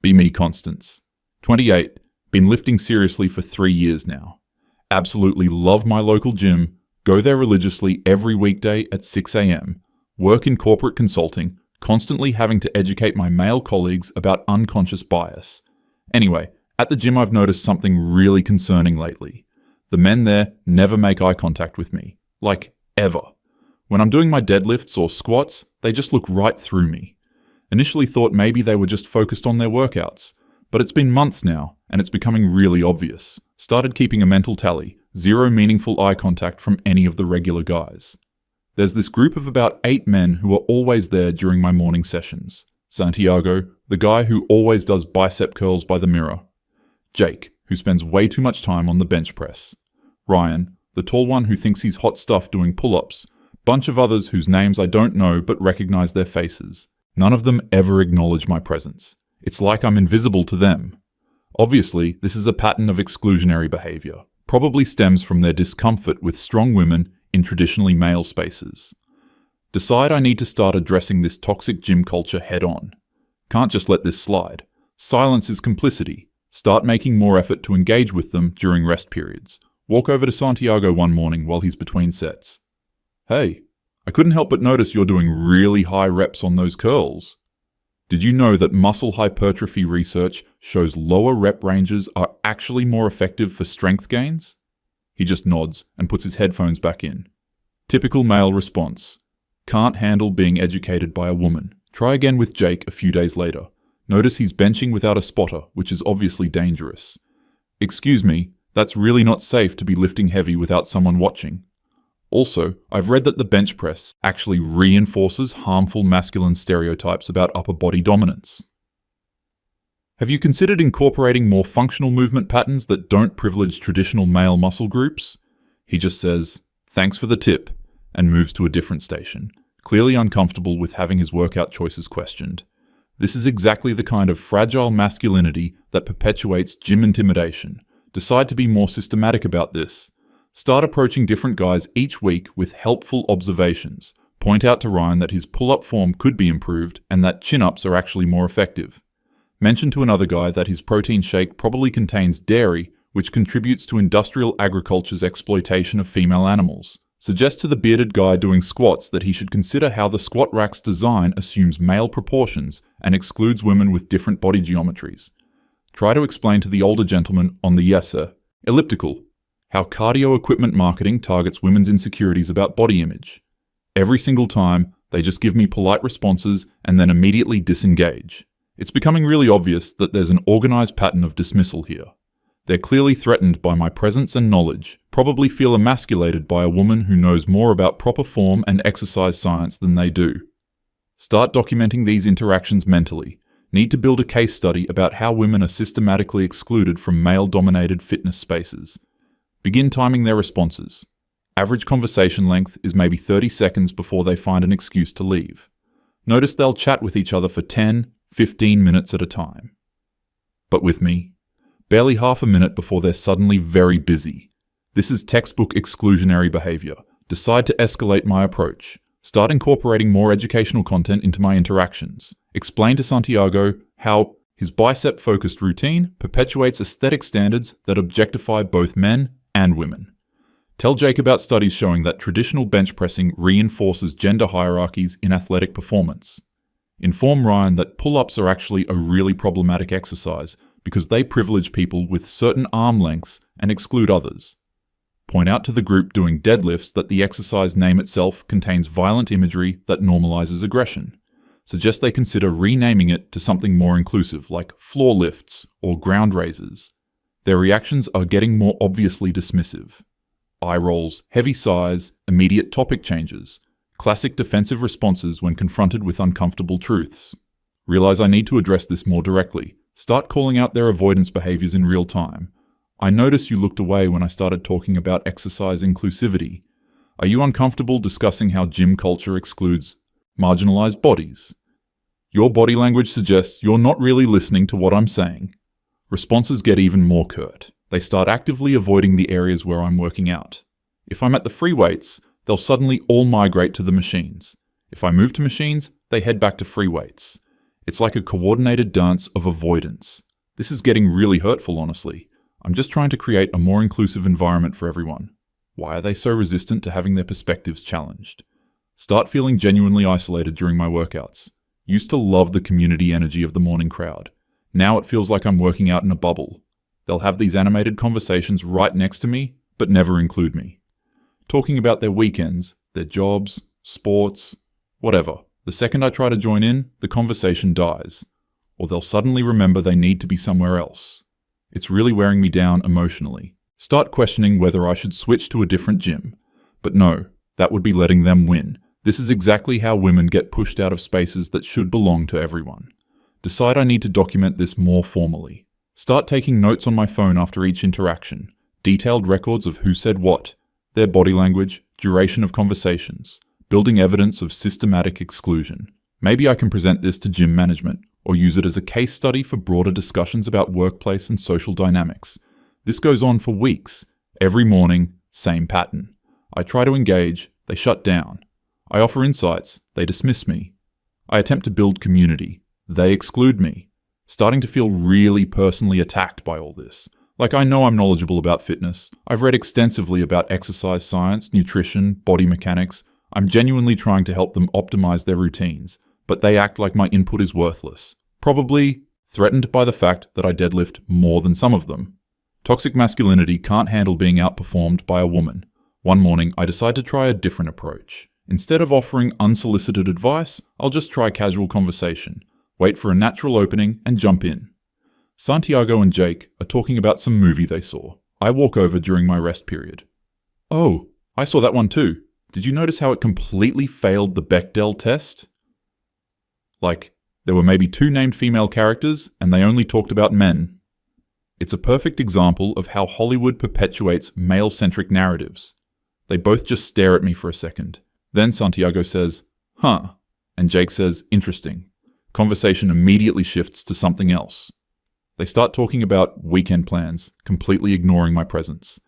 Be me, Constance. 28. Been lifting seriously for 3 years now. Absolutely love my local gym. Go there religiously every weekday at 6 a.m. Work in corporate consulting, constantly having to educate my male colleagues about unconscious bias. Anyway, at the gym I've noticed something really concerning lately. The men there never make eye contact with me. Like, ever. When I'm doing my deadlifts or squats, they just look right through me. Initially thought maybe they were just focused on their workouts, but it's been months now, and it's becoming really obvious. Started keeping a mental tally, 0 meaningful eye contact from any of the regular guys. There's this group of about 8 men who are always there during my morning sessions. Santiago, the guy who always does bicep curls by the mirror. Jake, who spends way too much time on the bench press. Ryan, the tall one who thinks he's hot stuff doing pull-ups. Bunch of others whose names I don't know but recognize their faces. None of them ever acknowledge my presence. It's like I'm invisible to them. Obviously, this is a pattern of exclusionary behavior. Probably stems from their discomfort with strong women in traditionally male spaces. Decide I need to start addressing this toxic gym culture head on. Can't just let this slide. Silence is complicity. Start making more effort to engage with them during rest periods. Walk over to Santiago one morning while he's between sets. Hey, I couldn't help but notice you're doing really high reps on those curls. Did you know that muscle hypertrophy research shows lower rep ranges are actually more effective for strength gains? He just nods and puts his headphones back in. Typical male response. Can't handle being educated by a woman. Try again with Jake a few days later. Notice he's benching without a spotter, which is obviously dangerous. Excuse me, that's really not safe to be lifting heavy without someone watching. Also, I've read that the bench press actually reinforces harmful masculine stereotypes about upper body dominance. Have you considered incorporating more functional movement patterns that don't privilege traditional male muscle groups? He just says, thanks for the tip, and moves to a different station, clearly uncomfortable with having his workout choices questioned. This is exactly the kind of fragile masculinity that perpetuates gym intimidation. Decide to be more systematic about this. Start approaching different guys each week with helpful observations. Point out to Ryan that his pull-up form could be improved and that chin-ups are actually more effective. Mention to another guy that his protein shake probably contains dairy, which contributes to industrial agriculture's exploitation of female animals. Suggest to the bearded guy doing squats that he should consider how the squat rack's design assumes male proportions and excludes women with different body geometries. Try to explain to the older gentleman on the yes sir, elliptical, how cardio equipment marketing targets women's insecurities about body image. Every single time, they just give me polite responses and then immediately disengage. It's becoming really obvious that there's an organized pattern of dismissal here. They're clearly threatened by my presence and knowledge, probably feel emasculated by a woman who knows more about proper form and exercise science than they do. Start documenting these interactions mentally. Need to build a case study about how women are systematically excluded from male-dominated fitness spaces. Begin timing their responses. Average conversation length is maybe 30 seconds before they find an excuse to leave. Notice they'll chat with each other for 10, 15 minutes at a time. But with me, barely half a minute before they're suddenly very busy. This is textbook exclusionary behavior. Decide to escalate my approach. Start incorporating more educational content into my interactions. Explain to Santiago how his bicep-focused routine perpetuates aesthetic standards that objectify both men and women. Tell Jake about studies showing that traditional bench pressing reinforces gender hierarchies in athletic performance. Inform Ryan that pull-ups are actually a really problematic exercise because they privilege people with certain arm lengths and exclude others. Point out to the group doing deadlifts that the exercise name itself contains violent imagery that normalizes aggression. Suggest they consider renaming it to something more inclusive like floor lifts or ground raises. Their reactions are getting more obviously dismissive. Eye rolls, heavy sighs, immediate topic changes. Classic defensive responses when confronted with uncomfortable truths. Realize I need to address this more directly. Start calling out their avoidance behaviors in real time. I notice you looked away when I started talking about exercise inclusivity. Are you uncomfortable discussing how gym culture excludes marginalized bodies? Your body language suggests you're not really listening to what I'm saying. Responses get even more curt. They start actively avoiding the areas where I'm working out. If I'm at the free weights, they'll suddenly all migrate to the machines. If I move to machines, they head back to free weights. It's like a coordinated dance of avoidance. This is getting really hurtful, honestly. I'm just trying to create a more inclusive environment for everyone. Why are they so resistant to having their perspectives challenged? Start feeling genuinely isolated during my workouts. Used to love the community energy of the morning crowd. Now it feels like I'm working out in a bubble. They'll have these animated conversations right next to me, but never include me. Talking about their weekends, their jobs, sports, whatever. The second I try to join in, the conversation dies. Or they'll suddenly remember they need to be somewhere else. It's really wearing me down emotionally. Start questioning whether I should switch to a different gym. But no, that would be letting them win. This is exactly how women get pushed out of spaces that should belong to everyone. Decide I need to document this more formally. Start taking notes on my phone after each interaction. Detailed records of who said what, their body language, duration of conversations, building evidence of systematic exclusion. Maybe I can present this to gym management, or use it as a case study for broader discussions about workplace and social dynamics. This goes on for weeks. Every morning, same pattern. I try to engage, they shut down. I offer insights, they dismiss me. I attempt to build community, they exclude me. Starting to feel really personally attacked by all this. Like, I know I'm knowledgeable about fitness. I've read extensively about exercise science, nutrition, body mechanics. I'm genuinely trying to help them optimize their routines, but they act like my input is worthless. Probably threatened by the fact that I deadlift more than some of them. Toxic masculinity can't handle being outperformed by a woman. One morning, I decide to try a different approach. Instead of offering unsolicited advice, I'll just try casual conversation, wait for a natural opening, and jump in. Santiago and Jake are talking about some movie they saw. I walk over during my rest period. Oh, I saw that one too. Did you notice how it completely failed the Bechdel test? Like, there were maybe 2 named female characters, and they only talked about men. It's a perfect example of how Hollywood perpetuates male-centric narratives. They both just stare at me for a second. Then Santiago says, "Huh," and Jake says, "Interesting." Conversation immediately shifts to something else. They start talking about weekend plans, completely ignoring my presence.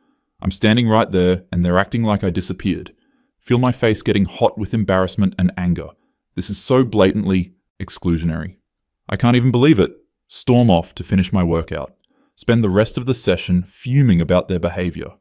I'm standing right there, and they're acting like I disappeared. Feel my face getting hot with embarrassment and anger. This is so blatantly exclusionary. I can't even believe it. Storm off to finish my workout. Spend the rest of the session fuming about their behavior.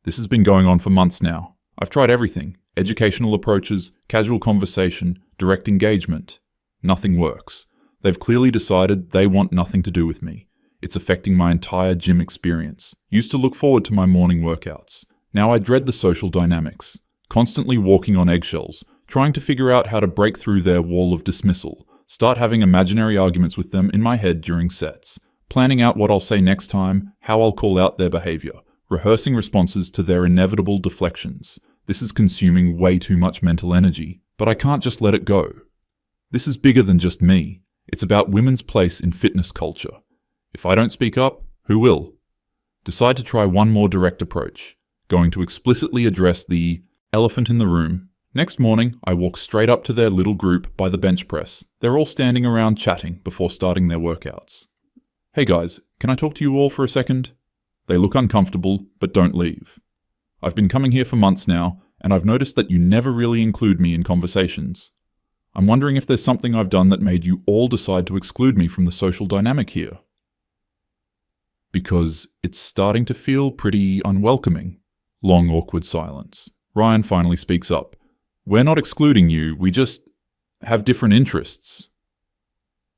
This has been going on for months now. I've tried everything. Educational approaches, casual conversation, direct engagement. Nothing works. They've clearly decided they want nothing to do with me. It's affecting my entire gym experience. Used to look forward to my morning workouts. Now I dread the social dynamics. Constantly walking on eggshells, trying to figure out how to break through their wall of dismissal. Start having imaginary arguments with them in my head during sets. Planning out what I'll say next time, how I'll call out their behavior. Rehearsing responses to their inevitable deflections. This is consuming way too much mental energy, but I can't just let it go. This is bigger than just me. It's about women's place in fitness culture. If I don't speak up, who will? Decide to try one more direct approach, going to explicitly address the elephant in the room. Next morning, I walk straight up to their little group by the bench press. They're all standing around chatting before starting their workouts. "Hey guys, can I talk to you all for a second?" They look uncomfortable, but don't leave. "I've been coming here for months now, and I've noticed that you never really include me in conversations. I'm wondering if there's something I've done that made you all decide to exclude me from the social dynamic here. Because it's starting to feel pretty unwelcoming." Long, awkward silence. Ryan finally speaks up. "We're not excluding you, we just have different interests."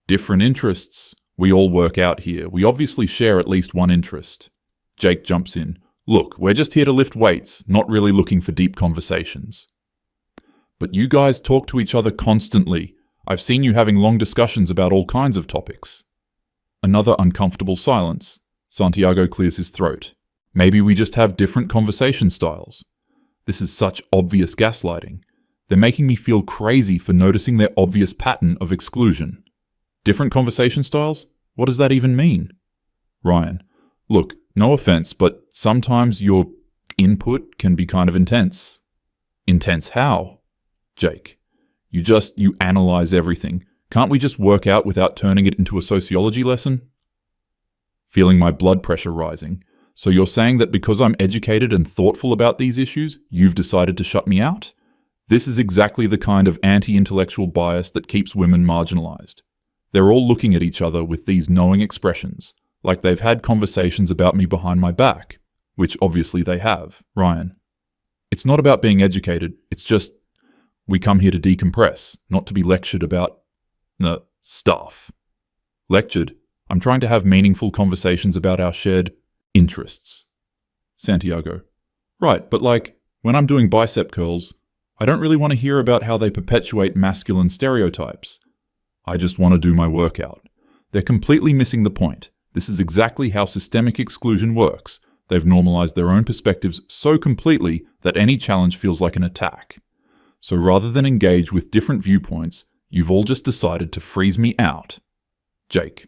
"Different interests? We all work out here. We obviously share at least one interest." Jake jumps in. "Look, we're just here to lift weights, not really looking for deep conversations." "But you guys talk to each other constantly. I've seen you having long discussions about all kinds of topics." Another uncomfortable silence. Santiago clears his throat. "Maybe we just have different conversation styles." This is such obvious gaslighting. They're making me feel crazy for noticing their obvious pattern of exclusion. Different conversation styles? What does that even mean? Ryan: "Look, no offense, but sometimes your input can be kind of intense." "Intense how?" Jake: You analyze everything. Can't we just work out without turning it into a sociology lesson?" Feeling my blood pressure rising. "So you're saying that because I'm educated and thoughtful about these issues, you've decided to shut me out? This is exactly the kind of anti-intellectual bias that keeps women marginalized. They're all looking at each other with these knowing expressions, like they've had conversations about me behind my back, which obviously they have. Ryan. It's not about being educated, it's just, we come here to decompress, not to be lectured about, stuff. Lectured? I'm trying to have meaningful conversations about our shared interests. Santiago. Right, but when I'm doing bicep curls, I don't really want to hear about how they perpetuate masculine stereotypes. I just want to do my workout. They're completely missing the point. This is exactly how systemic exclusion works. They've normalized their own perspectives so completely that any challenge feels like an attack. So rather than engage with different viewpoints, you've all just decided to freeze me out. Jake.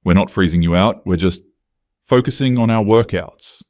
We're not freezing you out, we're just focusing on our workouts.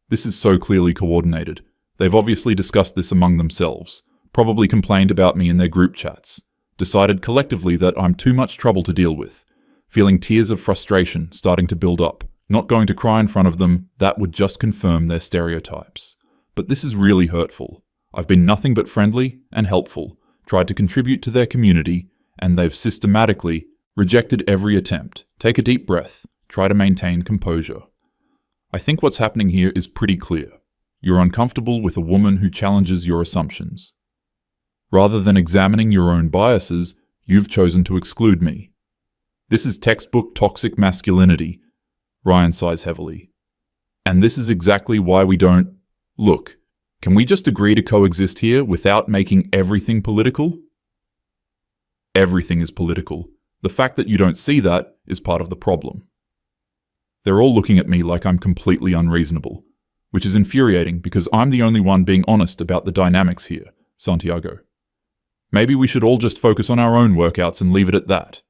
This is so clearly coordinated. They've obviously discussed this among themselves, probably complained about me in their group chats, decided collectively that I'm too much trouble to deal with, feeling tears of frustration starting to build up. Not going to cry in front of them, that would just confirm their stereotypes. But this is really hurtful. I've been nothing but friendly and helpful, tried to contribute to their community, and they've systematically rejected every attempt. Take a deep breath, try to maintain composure. I think what's happening here is pretty clear. You're uncomfortable with a woman who challenges your assumptions. Rather than examining your own biases, you've chosen to exclude me. This is textbook toxic masculinity. Ryan sighs heavily. And this is exactly why we don't... Look, can we just agree to coexist here without making everything political? Everything is political. The fact that you don't see that is part of the problem. They're all looking at me like I'm completely unreasonable, which is infuriating because I'm the only one being honest about the dynamics here, Santiago. Maybe we should all just focus on our own workouts and leave it at that.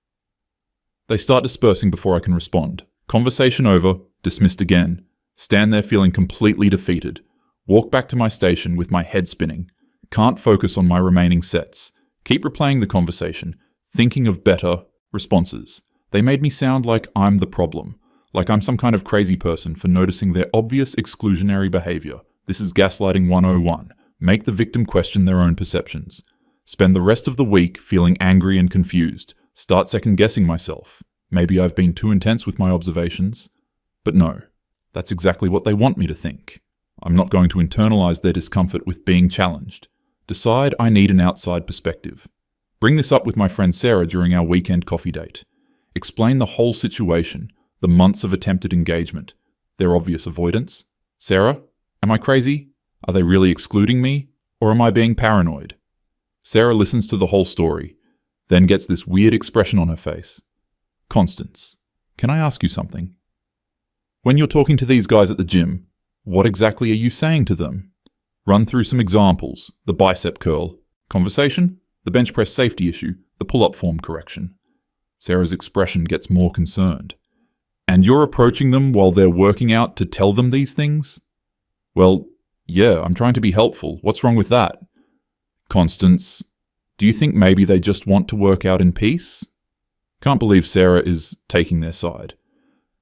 They start dispersing before I can respond. Conversation over, dismissed again. Stand there feeling completely defeated. Walk back to my station with my head spinning. Can't focus on my remaining sets. Keep replaying the conversation, thinking of better responses. They made me sound like I'm the problem, like I'm some kind of crazy person for noticing their obvious exclusionary behavior. This is gaslighting 101. Make the victim question their own perceptions. Spend the rest of the week feeling angry and confused. Start second-guessing myself. Maybe I've been too intense with my observations. But no, that's exactly what they want me to think. I'm not going to internalize their discomfort with being challenged. Decide I need an outside perspective. Bring this up with my friend Sarah during our weekend coffee date. Explain the whole situation, the months of attempted engagement, their obvious avoidance. Sarah, am I crazy? Are they really excluding me? Or am I being paranoid? Sarah listens to the whole story, then gets this weird expression on her face. Constance, can I ask you something? When you're talking to these guys at the gym, what exactly are you saying to them? Run through some examples. The bicep curl. Conversation? The bench press safety issue. The pull-up form correction. Sarah's expression gets more concerned. And you're approaching them while they're working out to tell them these things? Well, yeah, I'm trying to be helpful. What's wrong with that? Constance, do you think maybe they just want to work out in peace? Can't believe Sarah is taking their side.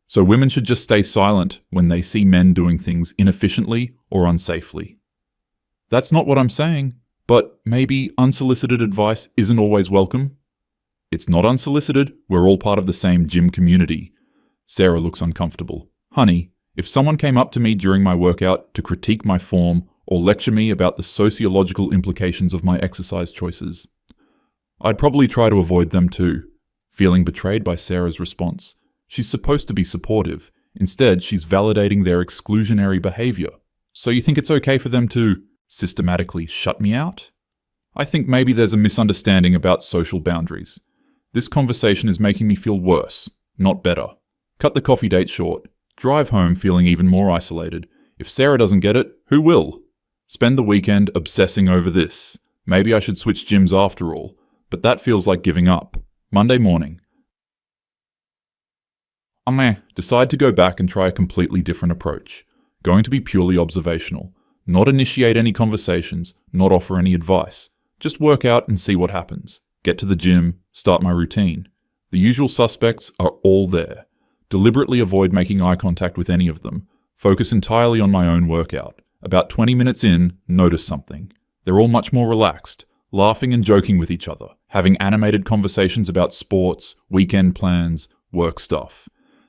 So women should just stay silent when they see men doing things inefficiently or unsafely. That's not what I'm saying, but maybe unsolicited advice isn't always welcome. It's not unsolicited, we're all part of the same gym community. Sarah looks uncomfortable. Honey, if someone came up to me during my workout to critique my form or lecture me about the sociological implications of my exercise choices, I'd probably try to avoid them too, feeling betrayed by Sarah's response. She's supposed to be supportive. Instead, she's validating their exclusionary behavior. So you think it's okay for them to systematically shut me out? I think maybe there's a misunderstanding about social boundaries. This conversation is making me feel worse, not better. Cut the coffee date short. Drive home feeling even more isolated. If Sarah doesn't get it, who will? Spend the weekend obsessing over this. Maybe I should switch gyms after all, but that feels like giving up. Monday morning. Decide to go back and try a completely different approach. Going to be purely observational. Not initiate any conversations, not offer any advice. Just work out and see what happens. Get to the gym, start my routine. The usual suspects are all there. Deliberately avoid making eye contact with any of them. Focus entirely on my own workout. About 20 minutes in, notice something. They're all much more relaxed. laughing and joking with each other, having animated conversations about sports, weekend plans, work stuff.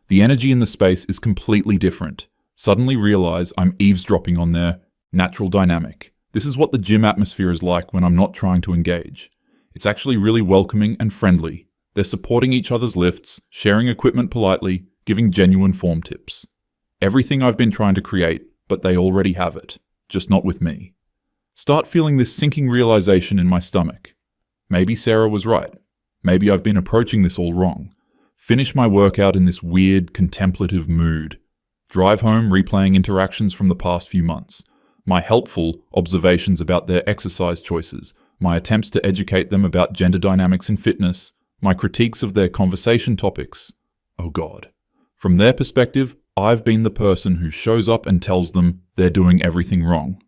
The energy in the space is completely different. Suddenly realize I'm eavesdropping on their natural dynamic. This is what the gym atmosphere is like when I'm not trying to engage. It's actually really welcoming and friendly. They're supporting each other's lifts, sharing equipment politely, giving genuine form tips. Everything I've been trying to create, but they already have it, just not with me. Start feeling this sinking realization in my stomach. Maybe Sarah was right. Maybe I've been approaching this all wrong. Finish my workout in this weird, contemplative mood. Drive home replaying interactions from the past few months. My helpful observations about their exercise choices, my attempts to educate them about gender dynamics in fitness, my critiques of their conversation topics. Oh God. From their perspective, I've been the person who shows up and tells them they're doing everything wrong.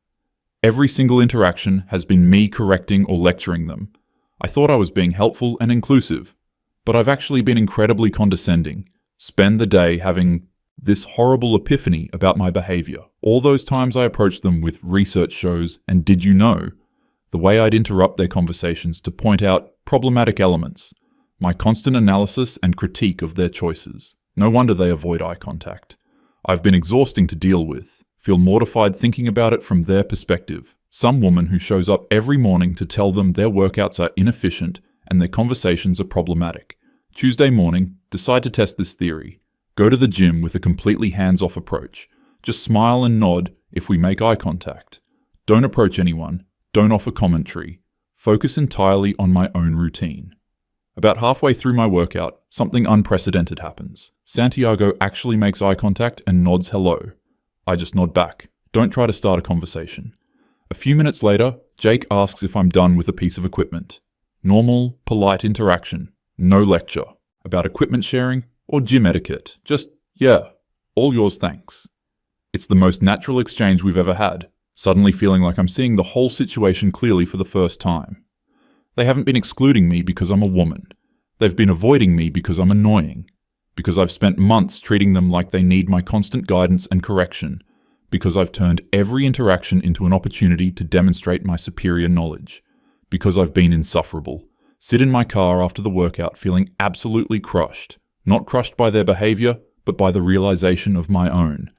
Every single interaction has been me correcting or lecturing them. I thought I was being helpful and inclusive, but I've actually been incredibly condescending. Spend the day having this horrible epiphany about my behavior. All those times I approached them with research shows and did you know, the way I'd interrupt their conversations to point out problematic elements, my constant analysis and critique of their choices. No wonder they avoid eye contact. I've been exhausting to deal with, feel mortified thinking about it from their perspective. Some woman who shows up every morning to tell them their workouts are inefficient and their conversations are problematic. Tuesday morning, decide to test this theory. Go to the gym with a completely hands-off approach. Just smile and nod if we make eye contact. Don't approach anyone. Don't offer commentary. Focus entirely on my own routine. About halfway through my workout, something unprecedented happens. Santiago actually makes eye contact and nods hello. I just nod back. Don't try to start a conversation. A few minutes later, Jake asks if I'm done with a piece of equipment. Normal, polite interaction. No lecture. About equipment sharing or gym etiquette. Just, yeah, all yours thanks. It's the most natural exchange we've ever had. Suddenly feeling like I'm seeing the whole situation clearly for the first time. They haven't been excluding me because I'm a woman. They've been avoiding me because I'm annoying. Because I've spent months treating them like they need my constant guidance and correction. Because I've turned every interaction into an opportunity to demonstrate my superior knowledge. Because I've been insufferable. Sit in my car after the workout feeling absolutely crushed. Not crushed by their behavior, but by the realization of my own.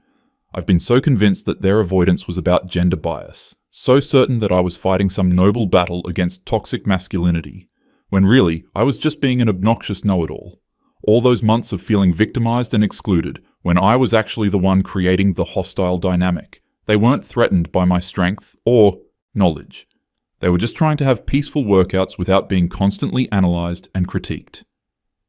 I've been so convinced that their avoidance was about gender bias. So certain that I was fighting some noble battle against toxic masculinity. When really, I was just being an obnoxious know-it-all. All those months of feeling victimized and excluded, when I was actually the one creating the hostile dynamic. They weren't threatened by my strength or knowledge. They were just trying to have peaceful workouts without being constantly analyzed and critiqued.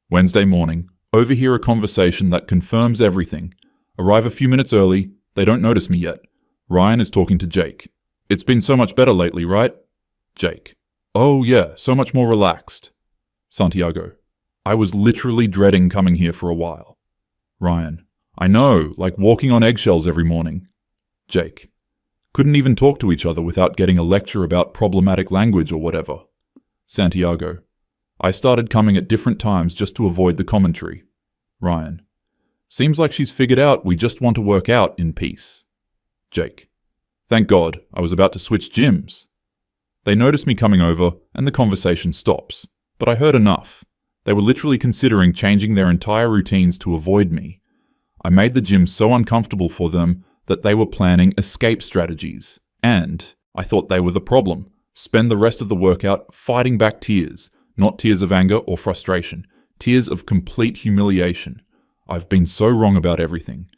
Wednesday morning, overhear a conversation that confirms everything. Arrive a few minutes early, they don't notice me yet. Ryan is talking to Jake. It's been so much better lately, right? Jake. Oh yeah, so much more relaxed. Santiago. I was literally dreading coming here for a while. Ryan. I know, like walking on eggshells every morning. Jake. Couldn't even talk to each other without getting a lecture about problematic language or whatever. Santiago. I started coming at different times just to avoid the commentary. Ryan. Seems like she's figured out we just want to work out in peace. Jake. Thank God, I was about to switch gyms. They notice me coming over and the conversation stops, but I heard enough. They were literally considering changing their entire routines to avoid me. I made the gym so uncomfortable for them that they were planning escape strategies. And I thought they were the problem. Spend the rest of the workout fighting back tears, not tears of anger or frustration, tears of complete humiliation. I've been so wrong about everything.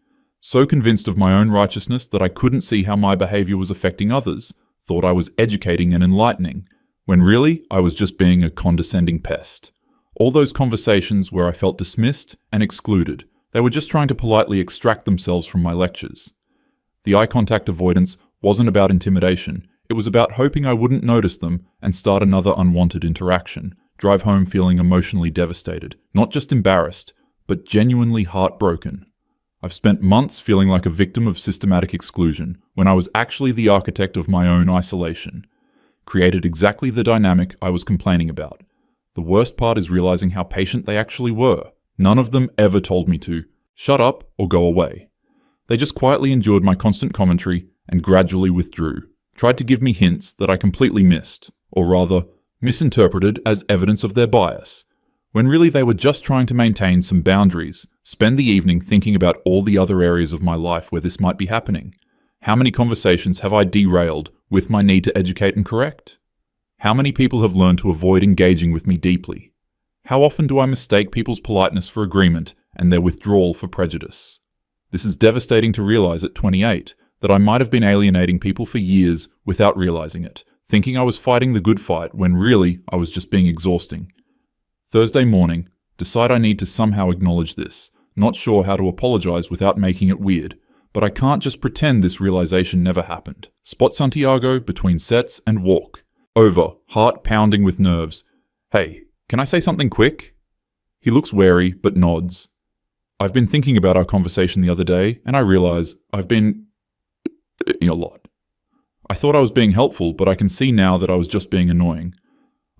So convinced of my own righteousness that I couldn't see how my behavior was affecting others, thought I was educating and enlightening, when really I was just being a condescending pest. All those conversations where I felt dismissed and excluded, they were just trying to politely extract themselves from my lectures. The eye contact avoidance wasn't about intimidation, it was about hoping I wouldn't notice them and start another unwanted interaction, drive home feeling emotionally devastated, not just embarrassed, but genuinely heartbroken. I've spent months feeling like a victim of systematic exclusion, when I was actually the architect of my own isolation. Created exactly the dynamic I was complaining about. The worst part is realizing how patient they actually were. None of them ever told me to shut up or go away. They just quietly endured my constant commentary and gradually withdrew, tried to give me hints that I completely missed, or rather, misinterpreted as evidence of their bias, when really they were just trying to maintain some boundaries, spend the evening thinking about all the other areas of my life where this might be happening. How many conversations have I derailed with my need to educate and correct? How many people have learned to avoid engaging with me deeply? How often do I mistake people's politeness for agreement and their withdrawal for prejudice? This is devastating to realize at 28, that I might have been alienating people for years without realizing it, thinking I was fighting the good fight when really I was just being exhausting. Thursday morning, decide I need to somehow acknowledge this, not sure how to apologize without making it weird, but I can't just pretend this realization never happened. Spot Santiago between sets and walk. Over, heart pounding with nerves. Hey, can I say something quick? He looks wary, but nods. I've been thinking about our conversation the other day, and I realize I've been a lot. I thought I was being helpful, but I can see now that I was just being annoying.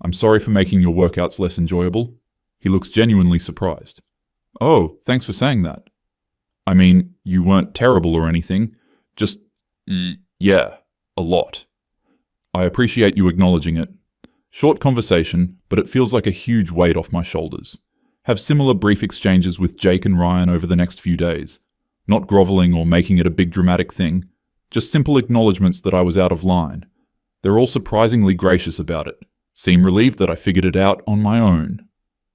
I'm sorry for making your workouts less enjoyable. He looks genuinely surprised. Oh, thanks for saying that. I mean, you weren't terrible or anything. Just, yeah, a lot. I appreciate you acknowledging it. Short conversation, but it feels like a huge weight off my shoulders. Have similar brief exchanges with Jake and Ryan over the next few days. Not groveling or making it a big dramatic thing. Just simple acknowledgements that I was out of line. They're all surprisingly gracious about it. Seem relieved that I figured it out on my own.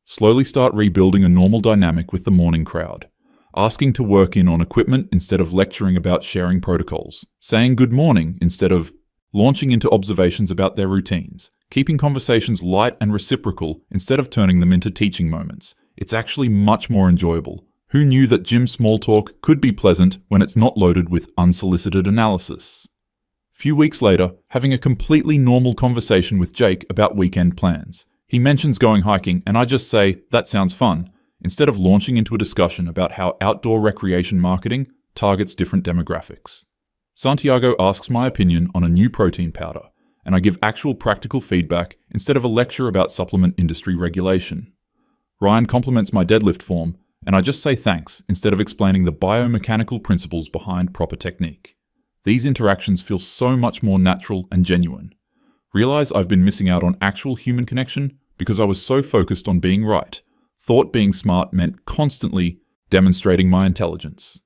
Slowly start rebuilding a normal dynamic with the morning crowd. Asking to work in on equipment instead of lecturing about sharing protocols. Saying good morning instead of launching into observations about their routines. Keeping conversations light and reciprocal instead of turning them into teaching moments. It's actually much more enjoyable. Who knew that gym small talk could be pleasant when it's not loaded with unsolicited analysis? Few weeks later, having a completely normal conversation with Jake about weekend plans. He mentions going hiking and I just say, that sounds fun, instead of launching into a discussion about how outdoor recreation marketing targets different demographics. Santiago asks my opinion on a new protein powder, and I give actual practical feedback instead of a lecture about supplement industry regulation. Ryan compliments my deadlift form, and I just say thanks instead of explaining the biomechanical principles behind proper technique. These interactions feel so much more natural and genuine. Realize I've been missing out on actual human connection because I was so focused on being right. Thought being smart meant constantly demonstrating my intelligence.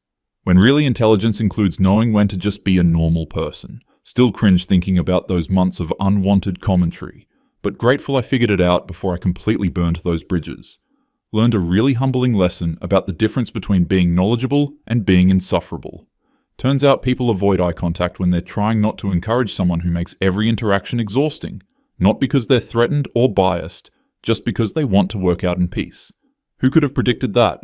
When really intelligence includes knowing when to just be a normal person. Still cringe thinking about those months of unwanted commentary, but grateful I figured it out before I completely burned those bridges. Learned a really humbling lesson about the difference between being knowledgeable and being insufferable. Turns out people avoid eye contact when they're trying not to encourage someone who makes every interaction exhausting, not because they're threatened or biased, just because they want to work out in peace. Who could have predicted that?